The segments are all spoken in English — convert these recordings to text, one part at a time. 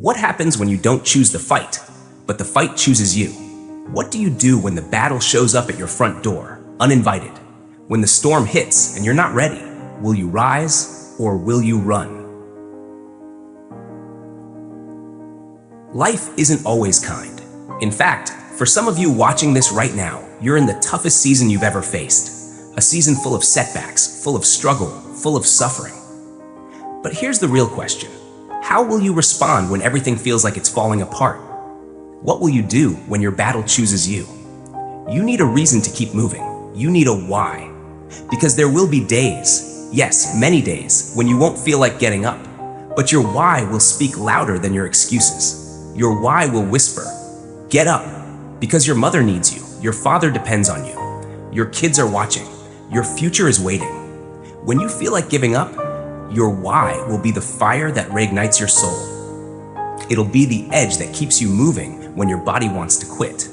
What happens when you don't choose the fight, but the fight chooses you? What do you do when the battle shows up at your front door, uninvited? When the storm hits and you're not ready, will you rise or will you run? Life isn't always kind. In fact, for some of you watching this right now, you're in the toughest season you've ever faced. A season full of setbacks, full of struggle, full of suffering. But here's the real question. How will you respond when everything feels like it's falling apart? What will you do when your battle chooses you? You need a reason to keep moving. You need a why. Because there will be days, yes, many days, when you won't feel like getting up. But your why will speak louder than your excuses. Your why will whisper, get up, because your mother needs you, your father depends on you, your kids are watching, your future is waiting. When you feel like giving up, your why will be the fire that reignites your soul. It'll be the edge that keeps you moving when your body wants to quit.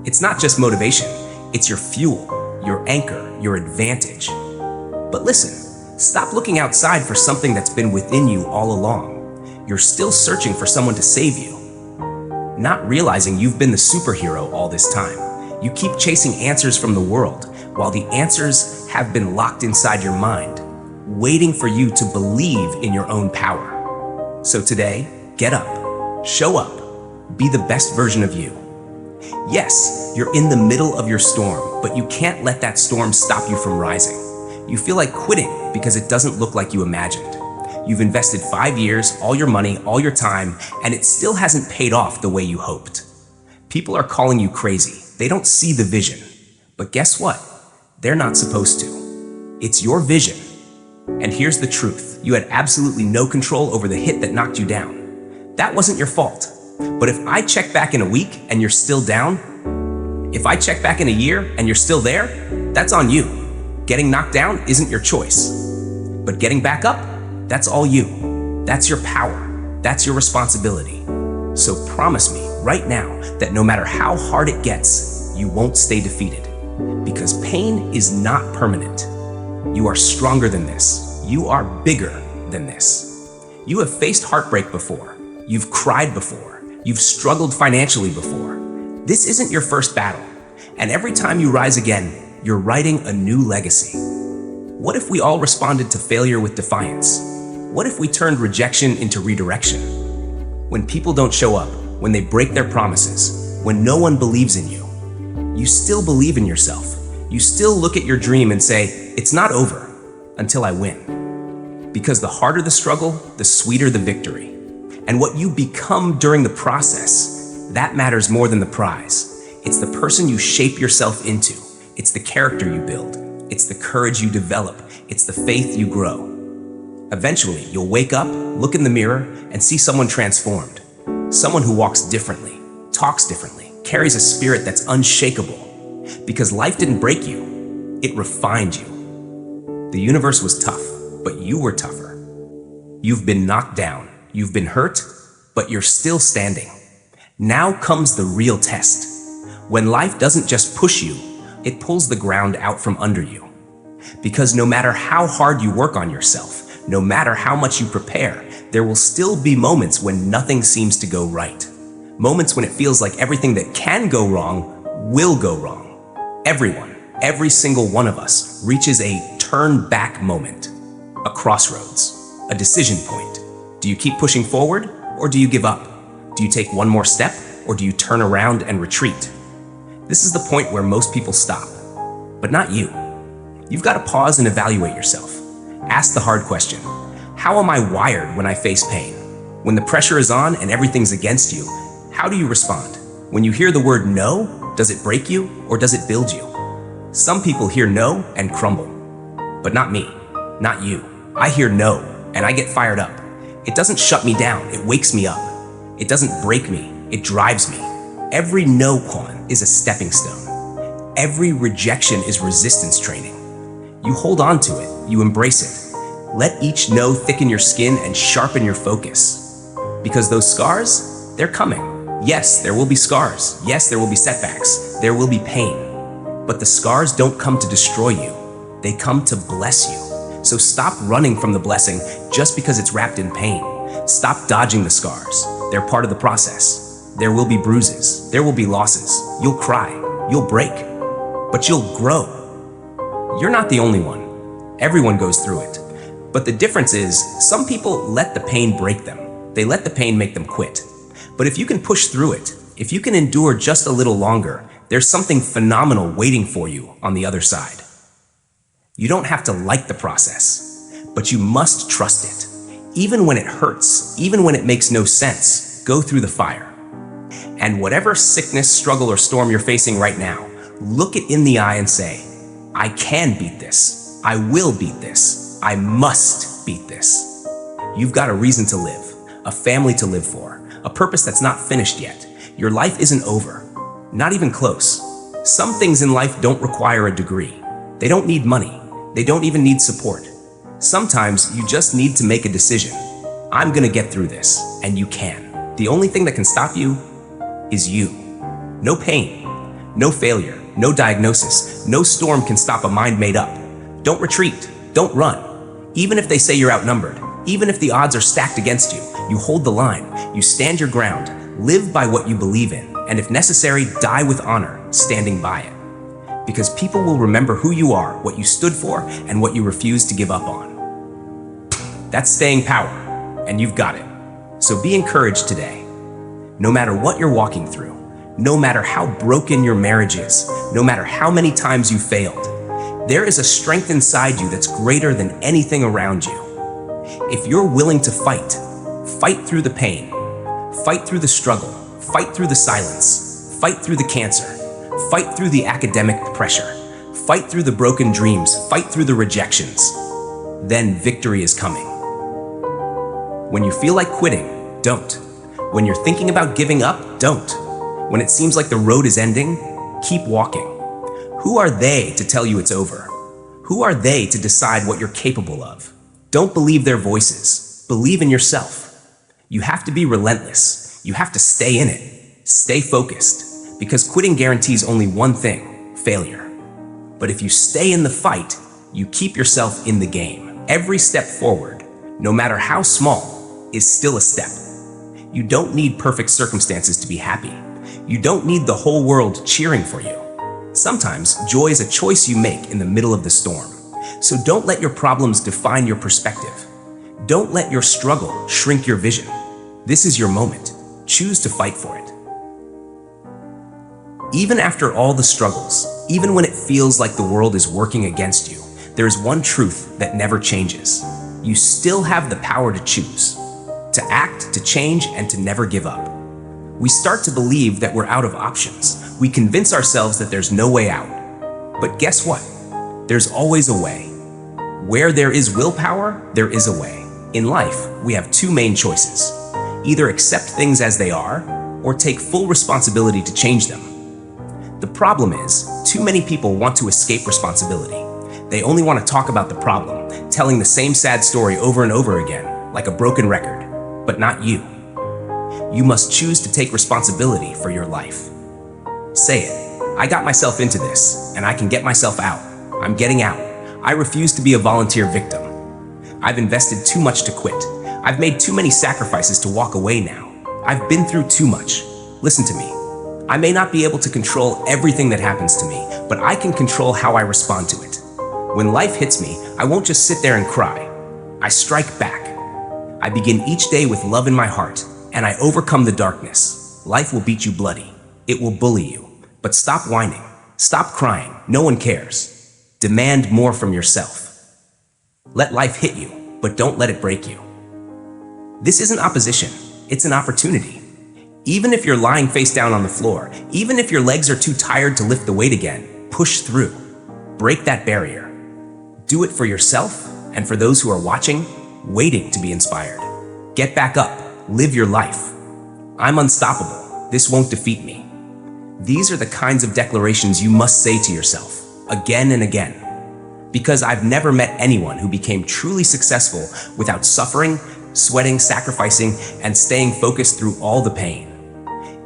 It's not just motivation, it's your fuel, your anchor, your advantage. But listen, stop looking outside for something that's been within you all along. You're still searching for someone to save you, not realizing you've been the superhero all this time. You keep chasing answers from the world, while the answers have been locked inside your mind, waiting for you to believe in your own power. So today, get up, show up, be the best version of you. Yes, you're in the middle of your storm, but you can't let that storm stop you from rising. You feel like quitting because it doesn't look like you imagined. You've invested 5 years, all your money, all your time, and it still hasn't paid off the way you hoped. People are calling you crazy. They don't see the vision. But guess what? They're not supposed to. It's your vision. And here's the truth. You had absolutely no control over the hit that knocked you down. That wasn't your fault. But if I check back in a week and you're still down, if I check back in a year and you're still there, that's on you. Getting knocked down isn't your choice. But getting back up, that's all you. That's your power. That's your responsibility. So promise me right now that no matter how hard it gets, you won't stay defeated. Because pain is not permanent. You are stronger than this. You are bigger than this. You have faced heartbreak before. You've cried before. You've struggled financially before. This isn't your first battle. And every time you rise again, you're writing a new legacy. What if we all responded to failure with defiance? What if we turned rejection into redirection? When people don't show up, when they break their promises, when no one believes in you, you still believe in yourself. You still look at your dream and say, it's not over until I win. Because the harder the struggle, the sweeter the victory. And what you become during the process, that matters more than the prize. It's the person you shape yourself into. It's the character you build. It's the courage you develop. It's the faith you grow. Eventually, you'll wake up, look in the mirror, and see someone transformed. Someone who walks differently, talks differently, carries a spirit that's unshakable. Because life didn't break you, it refined you. The universe was tough, but you were tougher. You've been knocked down, you've been hurt, but you're still standing. Now comes the real test. When life doesn't just push you, it pulls the ground out from under you. Because no matter how hard you work on yourself, no matter how much you prepare, there will still be moments when nothing seems to go right. Moments when it feels like everything that can go wrong will go wrong. Everyone, every single one of us reaches a turn back moment, a crossroads, a decision point. Do you keep pushing forward or do you give up? Do you take one more step or do you turn around and retreat? This is the point where most people stop, but not you. You've got to pause and evaluate yourself. Ask the hard question. How am I wired when I face pain? When the pressure is on and everything's against you, how do you respond? When you hear the word no, does it break you or does it build you? Some people hear no and crumble, but not me, not you. I hear no and I get fired up. It doesn't shut me down, it wakes me up. It doesn't break me, it drives me. Every no, Quan, is a stepping stone. Every rejection is resistance training. You hold on to it, you embrace it. Let each no thicken your skin and sharpen your focus. Because those scars, they're coming. Yes, there will be scars. Yes, there will be setbacks. There will be pain. But the scars don't come to destroy you. They come to bless you. So stop running from the blessing just because it's wrapped in pain. Stop dodging the scars. They're part of the process. There will be bruises. There will be losses. You'll cry. You'll break. But you'll grow. You're not the only one. Everyone goes through it. But the difference is, some people let the pain break them. They let the pain make them quit. But if you can push through it, if you can endure just a little longer, there's something phenomenal waiting for you on the other side. You don't have to like the process, but you must trust it. Even when it hurts, even when it makes no sense, go through the fire. And whatever sickness, struggle, or storm you're facing right now, look it in the eye and say, I can beat this. I will beat this. I must beat this. You've got a reason to live, a family to live for, a purpose that's not finished yet. Your life isn't over, not even close. Some things in life don't require a degree. They don't need money. They don't even need support. Sometimes you just need to make a decision. I'm gonna get through this, and you can. The only thing that can stop you is you. No pain, no failure, no diagnosis, no storm can stop a mind made up. Don't retreat, don't run. Even if they say you're outnumbered, even if the odds are stacked against you, you hold the line, you stand your ground, live by what you believe in, and if necessary, die with honor, standing by it. Because people will remember who you are, what you stood for, and what you refuse to give up on. That's staying power, and you've got it. So be encouraged today. No matter what you're walking through, no matter how broken your marriage is, no matter how many times you failed, there is a strength inside you that's greater than anything around you. If you're willing to fight, fight through the pain, fight through the struggle, fight through the silence, fight through the cancer, fight through the academic pressure, fight through the broken dreams, fight through the rejections, then victory is coming. When you feel like quitting, don't. When you're thinking about giving up, don't. When it seems like the road is ending, keep walking. Who are they to tell you it's over? Who are they to decide what you're capable of? Don't believe their voices. Believe in yourself. You have to be relentless. You have to stay in it. Stay focused. Because quitting guarantees only one thing: failure. But if you stay in the fight, you keep yourself in the game. Every step forward, no matter how small, is still a step. You don't need perfect circumstances to be happy. You don't need the whole world cheering for you. Sometimes joy is a choice you make in the middle of the storm. So don't let your problems define your perspective. Don't let your struggle shrink your vision. This is your moment. Choose to fight for it. Even after all the struggles, even when it feels like the world is working against you, there is one truth that never changes. You still have the power to choose, to act, to change, and to never give up. We start to believe that we're out of options. We convince ourselves that there's no way out. But guess what? There's always a way. Where there is willpower, there is a way. In life, we have two main choices. Either accept things as they are, or take full responsibility to change them. The problem is, too many people want to escape responsibility. They only want to talk about the problem, telling the same sad story over and over again, like a broken record, but not you. You must choose to take responsibility for your life. Say it. I got myself into this, and I can get myself out. I'm getting out. I refuse to be a volunteer victim. I've invested too much to quit. I've made too many sacrifices to walk away now. I've been through too much. Listen to me. I may not be able to control everything that happens to me, but I can control how I respond to it. When life hits me, I won't just sit there and cry. I strike back. I begin each day with love in my heart, and I overcome the darkness. Life will beat you bloody. It will bully you. But stop whining. Stop crying. No one cares. Demand more from yourself. Let life hit you, but don't let it break you. This isn't opposition. It's an opportunity. Even if you're lying face down on the floor, even if your legs are too tired to lift the weight again, push through. Break that barrier. Do it for yourself and for those who are watching, waiting to be inspired. Get back up. Live your life. I'm unstoppable. This won't defeat me. These are the kinds of declarations you must say to yourself, again and again. Because I've never met anyone who became truly successful without suffering, sweating, sacrificing, and staying focused through all the pain.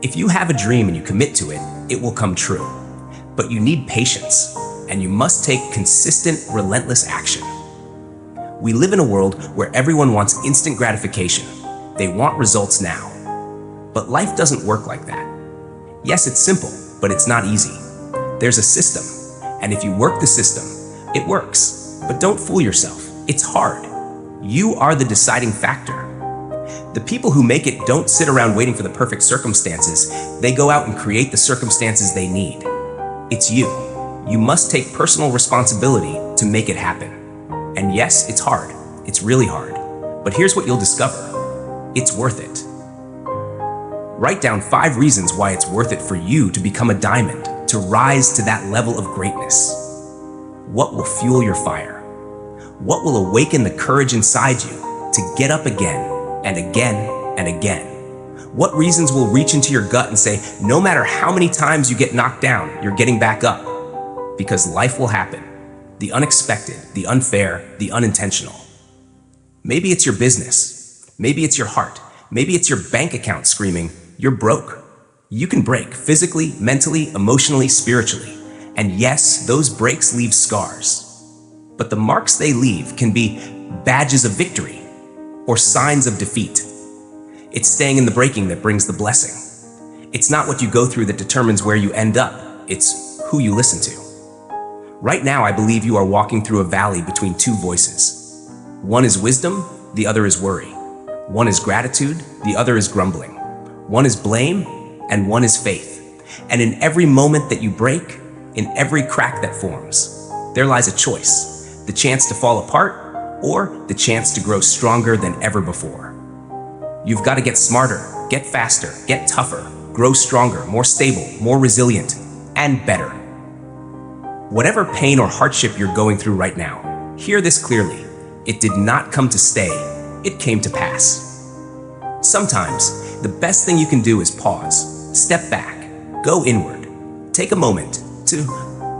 If you have a dream and you commit to it, it will come true. But you need patience, and you must take consistent, relentless action. We live in a world where everyone wants instant gratification. They want results now. But life doesn't work like that. Yes, it's simple, but it's not easy. There's a system, and if you work the system, it works. But don't fool yourself. It's hard. You are the deciding factor. The people who make it don't sit around waiting for the perfect circumstances. They go out and create the circumstances they need. It's you. You must take personal responsibility to make it happen. And yes, it's hard. It's really hard. But here's what you'll discover. It's worth it. Write down 5 reasons why it's worth it for you to become a diamond, to rise to that level of greatness. What will fuel your fire? What will awaken the courage inside you to get up again and again and again? What reasons will reach into your gut and say, no matter how many times you get knocked down, you're getting back up? Because life will happen. The unexpected, the unfair, the unintentional. Maybe it's your business. Maybe it's your heart. Maybe it's your bank account screaming, you're broke. You can break physically, mentally, emotionally, spiritually. And yes, those breaks leave scars. But the marks they leave can be badges of victory or signs of defeat. It's staying in the breaking that brings the blessing. It's not what you go through that determines where you end up. It's who you listen to. Right now, I believe you are walking through a valley between 2 voices. One is wisdom, the other is worry. One is gratitude, the other is grumbling. One is blame, and one is faith. And in every moment that you break, in every crack that forms, there lies a choice. The chance to fall apart, or the chance to grow stronger than ever before. You've got to get smarter, get faster, get tougher, grow stronger, more stable, more resilient, and better. Whatever pain or hardship you're going through right now, hear this clearly. It did not come to stay, it came to pass. Sometimes, the best thing you can do is pause, step back, go inward, take a moment to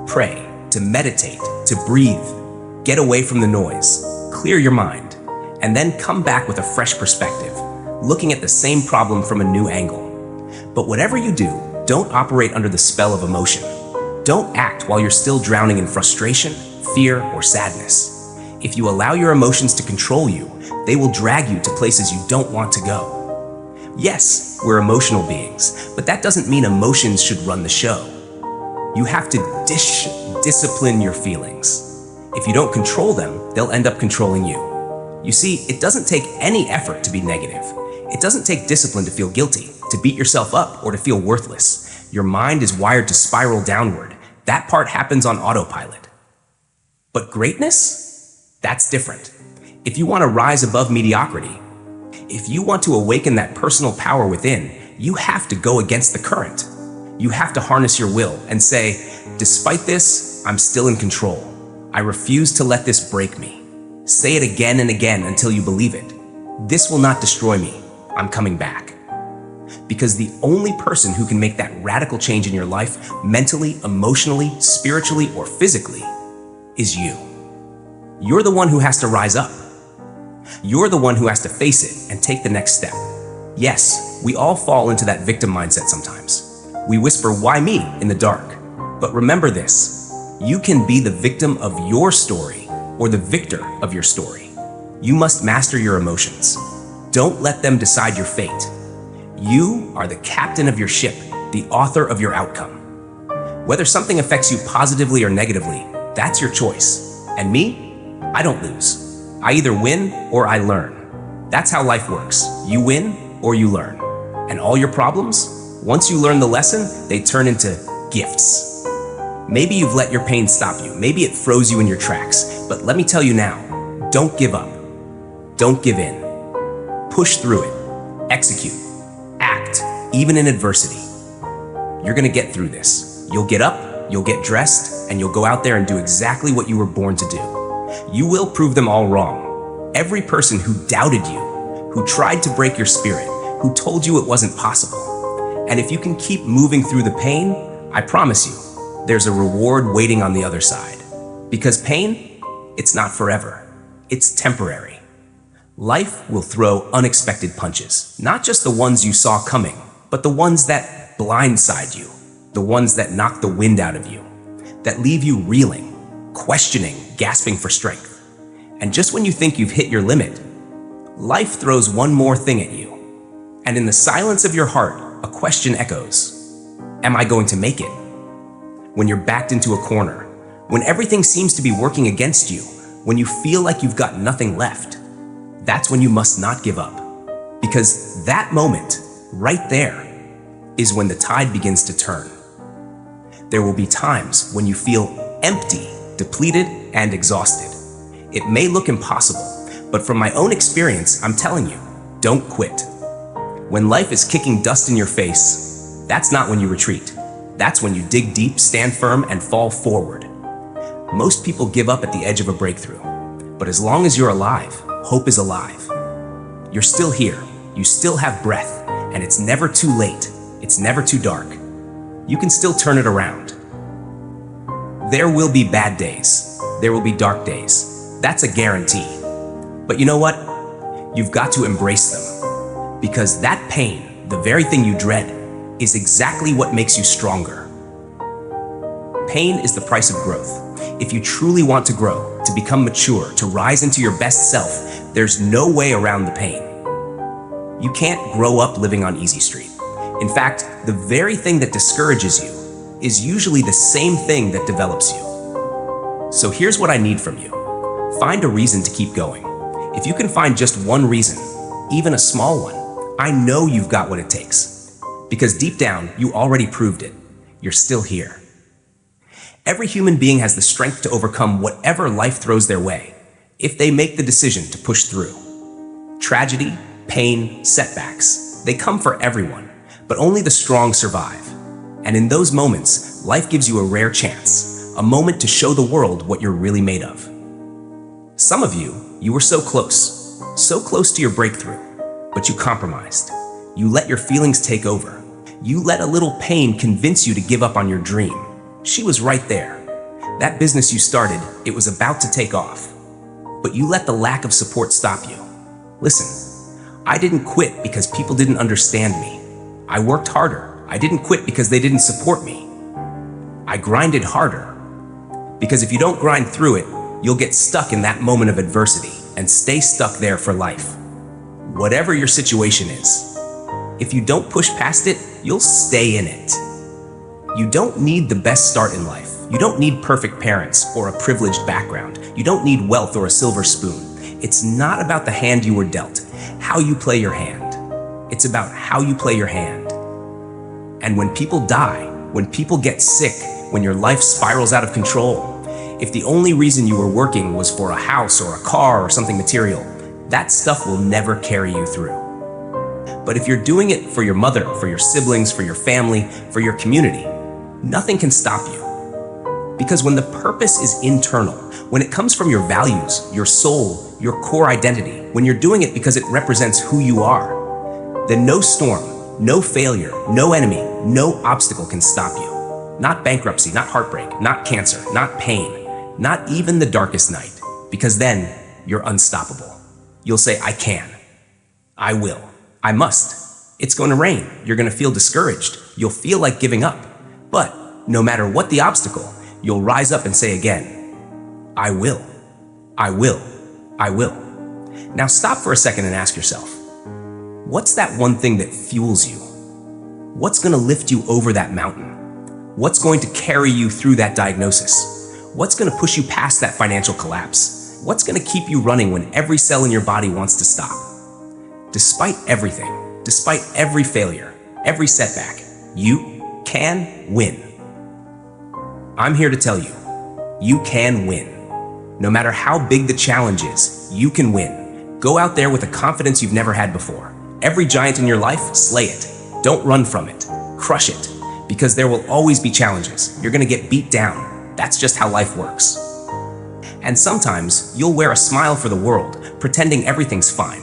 pray, to meditate, to breathe, get away from the noise, clear your mind, and then come back with a fresh perspective, looking at the same problem from a new angle. But whatever you do, don't operate under the spell of emotion. Don't act while you're still drowning in frustration, fear, or sadness. If you allow your emotions to control you, they will drag you to places you don't want to go. Yes, we're emotional beings, but that doesn't mean emotions should run the show. You have to discipline your feelings. If you don't control them, they'll end up controlling you. You see, it doesn't take any effort to be negative. It doesn't take discipline to feel guilty, to beat yourself up, or to feel worthless. Your mind is wired to spiral downward. That part happens on autopilot. But greatness? That's different. If you want to rise above mediocrity, if you want to awaken that personal power within, you have to go against the current. You have to harness your will and say, despite this, I'm still in control. I refuse to let this break me. Say it again and again until you believe it. This will not destroy me. I'm coming back. Because the only person who can make that radical change in your life, mentally, emotionally, spiritually, or physically, is you. You're the one who has to rise up. You're the one who has to face it and take the next step. Yes, we all fall into that victim mindset sometimes. We whisper, "Why me?" in the dark. But remember this, you can be the victim of your story or the victor of your story. You must master your emotions. Don't let them decide your fate. You are the captain of your ship, the author of your outcome. Whether something affects you positively or negatively, that's your choice. And me, I don't lose. I either win or I learn. That's how life works. You win or you learn. And all your problems, once you learn the lesson, they turn into gifts. Maybe you've let your pain stop you. Maybe it froze you in your tracks. But let me tell you now, don't give up. Don't give in. Push through it. Execute. Act, even in adversity. You're gonna get through this. You'll get up, you'll get dressed, and you'll go out there and do exactly what you were born to do. You will prove them all wrong. Every person who doubted you, who tried to break your spirit, who told you it wasn't possible. And if you can keep moving through the pain, I promise you, there's a reward waiting on the other side. Because pain, it's not forever. It's temporary. Life will throw unexpected punches, not just the ones you saw coming, but the ones that blindside you, the ones that knock the wind out of you, that leave you reeling, questioning, gasping for strength. And just when you think you've hit your limit, life throws one more thing at you. And in the silence of your heart, a question echoes. Am I going to make it? When you're backed into a corner, when everything seems to be working against you, when you feel like you've got nothing left, that's when you must not give up. Because that moment, right there, is when the tide begins to turn. There will be times when you feel empty, depleted, and exhausted. It may look impossible, but from my own experience, I'm telling you, don't quit. When life is kicking dust in your face, that's not when you retreat. That's when you dig deep, stand firm, and fall forward. Most people give up at the edge of a breakthrough, but as long as you're alive, hope is alive. You're still here, you still have breath, and it's never too late, it's never too dark. You can still turn it around. There will be bad days, there will be dark days, that's a guarantee. But you know what? You've got to embrace them, because that pain, the very thing you dread, is exactly what makes you stronger. Pain is the price of growth. If you truly want to grow, to become mature, to rise into your best self, there's no way around the pain. You can't grow up living on Easy Street. In fact, the very thing that discourages you is usually the same thing that develops you. So here's what I need from you. Find a reason to keep going. If you can find just one reason, even a small one, I know you've got what it takes. Because deep down, you already proved it. You're still here. Every human being has the strength to overcome whatever life throws their way, if they make the decision to push through. Tragedy, pain, setbacks, they come for everyone, but only the strong survive. And in those moments, life gives you a rare chance, a moment to show the world what you're really made of. Some of you were so close to your breakthrough, but you compromised. You let your feelings take over. You let a little pain convince you to give up on your dream. She was right there. That business you started, it was about to take off. But you let the lack of support stop you. Listen, I didn't quit because people didn't understand me. I worked harder. I didn't quit because they didn't support me. I grinded harder. Because if you don't grind through it, you'll get stuck in that moment of adversity and stay stuck there for life. Whatever your situation is, if you don't push past it, you'll stay in it. You don't need the best start in life. You don't need perfect parents or a privileged background. You don't need wealth or a silver spoon. It's not about the hand you were dealt, how you play your hand. It's about how you play your hand. And when people die, when people get sick, when your life spirals out of control, if the only reason you were working was for a house or a car or something material, that stuff will never carry you through. But if you're doing it for your mother, for your siblings, for your family, for your community, nothing can stop you. Because when the purpose is internal, when it comes from your values, your soul, your core identity, when you're doing it because it represents who you are, then no storm, no failure, no enemy, no obstacle can stop you. Not bankruptcy, not heartbreak, not cancer, not pain, not even the darkest night. Because then you're unstoppable. You'll say, I can, I will, I must. It's going to rain. You're going to feel discouraged. You'll feel like giving up. But no matter what the obstacle, you'll rise up and say again, I will, I will, I will. Now stop for a second and ask yourself, what's that one thing that fuels you? What's going to lift you over that mountain? What's going to carry you through that diagnosis? What's going to push you past that financial collapse? What's going to keep you running when every cell in your body wants to stop? Despite everything, despite every failure, every setback, you can win. I'm here to tell you, you can win. No matter how big the challenge is, you can win. Go out there with a confidence you've never had before. Every giant in your life, slay it. Don't run from it. Crush it. Because there will always be challenges. You're going to get beat down. That's just how life works. And sometimes you'll wear a smile for the world, pretending everything's fine.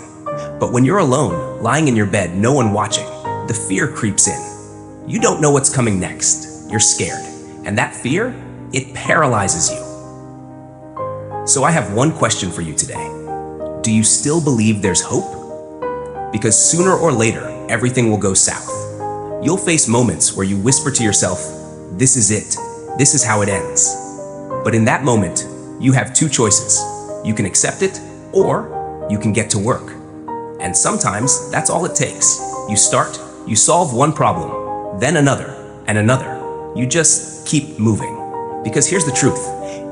But when you're alone, lying in your bed, no one watching, the fear creeps in. You don't know what's coming next. You're scared. And that fear, it paralyzes you. So I have one question for you today. Do you still believe there's hope? Because sooner or later, everything will go south. You'll face moments where you whisper to yourself, this is it. This is how it ends. But in that moment, you have two choices. You can accept it, or you can get to work. And sometimes that's all it takes. You start, you solve one problem, then another, and another. You just keep moving. Because here's the truth.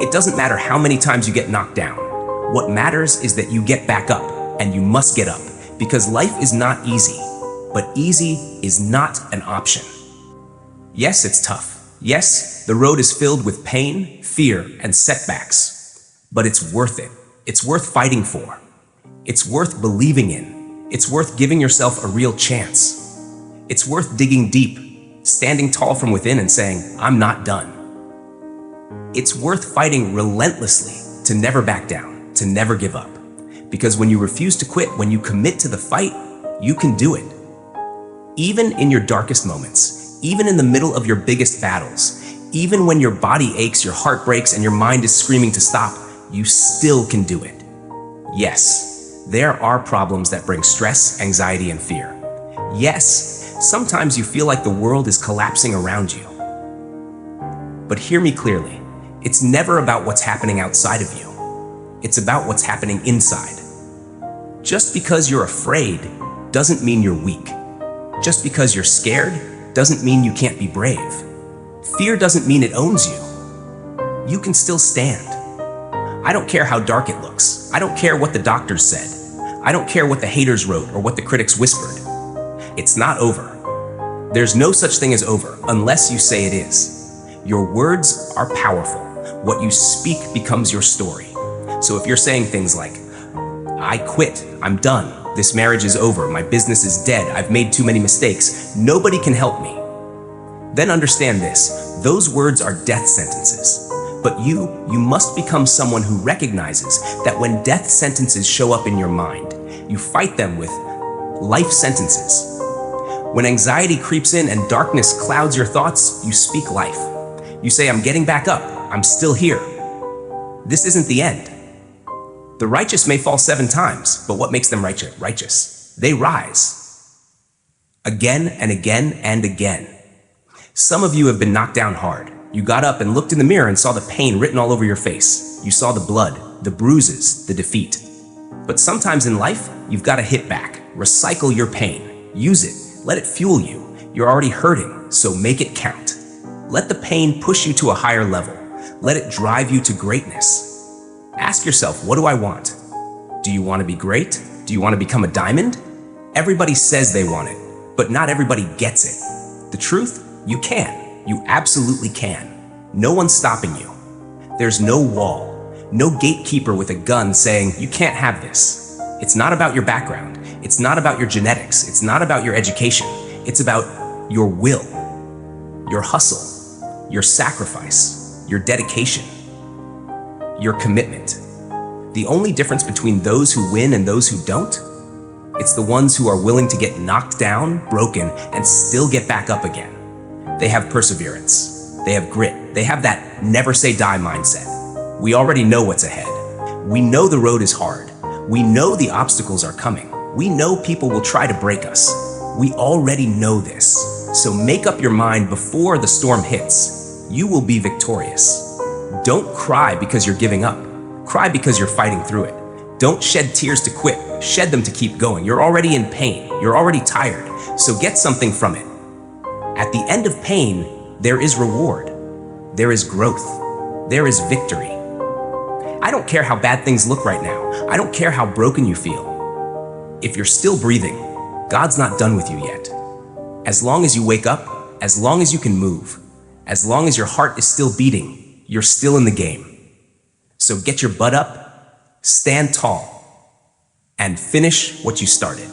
It doesn't matter how many times you get knocked down. What matters is that you get back up, and you must get up. Because life is not easy, but easy is not an option. Yes, it's tough. Yes, the road is filled with pain, fear, and setbacks. But it's worth it. It's worth fighting for. It's worth believing in. It's worth giving yourself a real chance. It's worth digging deep, standing tall from within and saying, I'm not done. It's worth fighting relentlessly to never back down, to never give up. Because when you refuse to quit, when you commit to the fight, you can do it. Even in your darkest moments, even in the middle of your biggest battles, even when your body aches, your heart breaks, and your mind is screaming to stop, you still can do it. Yes, there are problems that bring stress, anxiety, and fear. Yes, sometimes you feel like the world is collapsing around you. But hear me clearly, it's never about what's happening outside of you. It's about what's happening inside. Just because you're afraid doesn't mean you're weak. Just because you're scared doesn't mean you can't be brave. Fear doesn't mean it owns you. You can still stand. I don't care how dark it looks. I don't care what the doctors said. I don't care what the haters wrote or what the critics whispered. It's not over. There's no such thing as over unless you say it is. Your words are powerful. What you speak becomes your story. So if you're saying things like, I quit, I'm done, this marriage is over, my business is dead, I've made too many mistakes, nobody can help me, then understand this, those words are death sentences. But you must become someone who recognizes that when death sentences show up in your mind, you fight them with life sentences. When anxiety creeps in and darkness clouds your thoughts, you speak life. You say, I'm getting back up, I'm still here. This isn't the end. The righteous may fall 7 times, but what makes them righteous? They rise. Again and again and again. Some of you have been knocked down hard. You got up and looked in the mirror and saw the pain written all over your face. You saw the blood, the bruises, the defeat. But sometimes in life, you've got to hit back. Recycle your pain. Use it. Let it fuel you. You're already hurting, so make it count. Let the pain push you to a higher level. Let it drive you to greatness. Ask yourself, what do I want? Do you want to be great? Do you want to become a diamond? Everybody says they want it, but not everybody gets it. The truth? You can. You absolutely can. No one's stopping you. There's no wall, no gatekeeper with a gun saying, you can't have this. It's not about your background. It's not about your genetics. It's not about your education. It's about your will, your hustle, your sacrifice, your dedication, your commitment. The only difference between those who win and those who don't, it's the ones who are willing to get knocked down, broken, and still get back up again. They have perseverance. They have grit. They have that never say die mindset. We already know what's ahead. We know the road is hard. We know the obstacles are coming. We know people will try to break us. We already know this. So make up your mind before the storm hits. You will be victorious. Don't cry because you're giving up. Cry because you're fighting through it. Don't shed tears to quit. Shed them to keep going. You're already in pain. You're already tired. So get something from it. At the end of pain, there is reward. There is growth. There is victory. I don't care how bad things look right now. I don't care how broken you feel. If you're still breathing, God's not done with you yet. As long as you wake up, as long as you can move, as long as your heart is still beating, you're still in the game. So get your butt up, stand tall, and finish what you started.